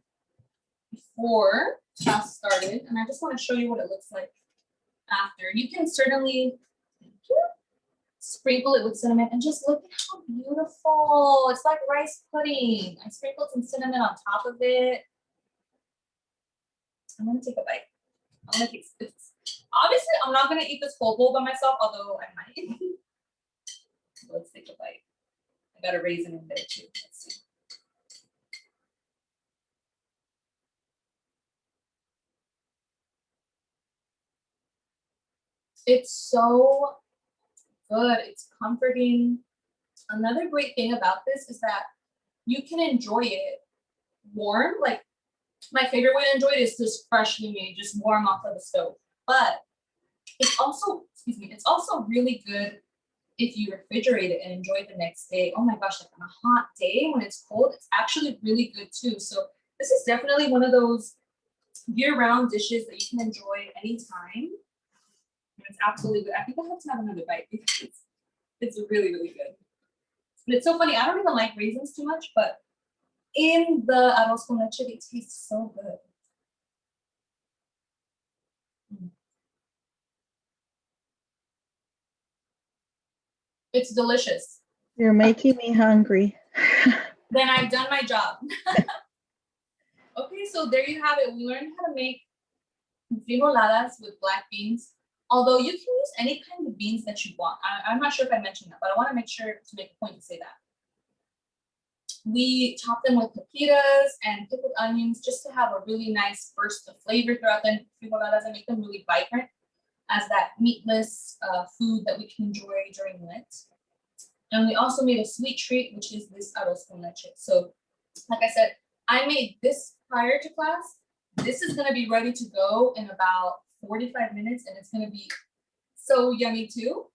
before class started, and I just want to show you what it looks like after. You can certainly sprinkle it with cinnamon, and just look at how beautiful. It's like rice pudding. I sprinkled some cinnamon on top of it. I'm gonna take a bite. I'm gonna taste this. Obviously, I'm not gonna eat this whole bowl by myself, although I might. Let's take a bite. I got a raisin in there too. Let's see. It's so good. It's comforting. Another great thing about this is that you can enjoy it warm. Like, my favorite way to enjoy it is just freshly made, just warm off of the stove. But it's also, excuse me, it's also really good if you refrigerate it and enjoy it the next day. Oh my gosh, like on a hot day when it's cold, it's actually really good too. So this is definitely one of those year-round dishes that you can enjoy anytime. And it's absolutely good. I think I have to have another bite because it's really, really good. And it's so funny, I don't even like raisins too much, but in the arroz con leche, it tastes so good. It's delicious. You're making me hungry. Then I've done my job. Okay, so there you have it. We learned how to make enfrijoladas with black beans. Although you can use any kind of beans that you want. I'm not sure if I mentioned that, but I want to make sure to make a point to say that. We chop them with pepitas and pickled onions just to have a really nice burst of flavor throughout the enfrijoladas and make them really vibrant as that meatless food that we can enjoy during Lent. And we also made a sweet treat, which is this arroz con leche. So, like I said, I made this prior to class. This is going to be ready to go in about 45 minutes, and it's going to be so yummy too.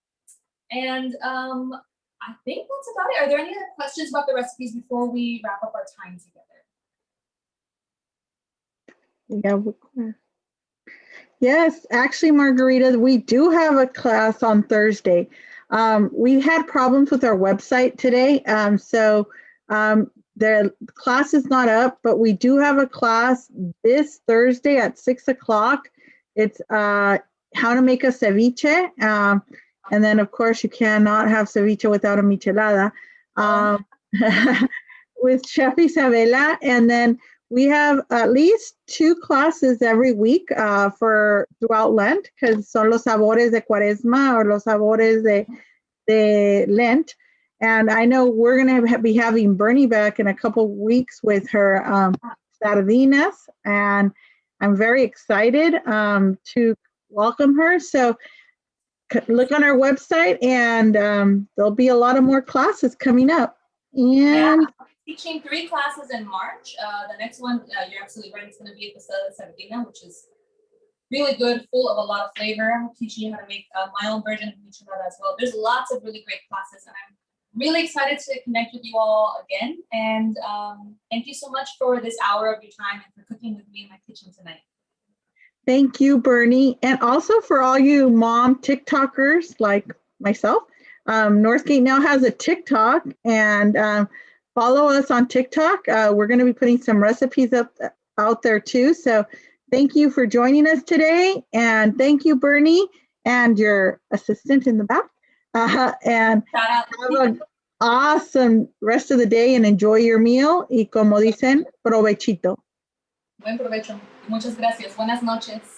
And I think that's about it. Are there any other questions about the recipes before we wrap up our time together? Yeah. Yes, actually, Margarita, we do have a class on Thursday. We had problems with our website today, so the class is not up, but we do have a class this Thursday at 6 o'clock. It's how to make a ceviche. And then, of course, you cannot have ceviche without a michelada with Chef Isabela. And then we have at least 2 classes every week for throughout Lent, because son los sabores de Cuaresma or los sabores de Lent. And I know we're going to be having Bernie back in a couple of weeks with her sardinas. And I'm very excited to welcome her. So look on our website, and there'll be a lot of more classes coming up. Yeah, And teaching 3 classes in March. The next one, you're absolutely right, it's going to be at the Sala Sardina, which is really good, full of a lot of flavor. I'm teaching you how to make my own version of enchilada as well. There's lots of really great classes, and I'm really excited to connect with you all again. And thank you so much for this hour of your time and for cooking with me in my kitchen tonight. thank you, Bernie. And also for all you mom TikTokers like myself, Northgate now has a TikTok, and follow us on TikTok. We're going to be putting some recipes out there too. So thank you for joining us today. And thank you, Bernie, and your assistant in the back. And Shout out. have an awesome rest of the day and enjoy your meal. Y como dicen, provechito. Buen provecho. Muchas gracias. Buenas noches.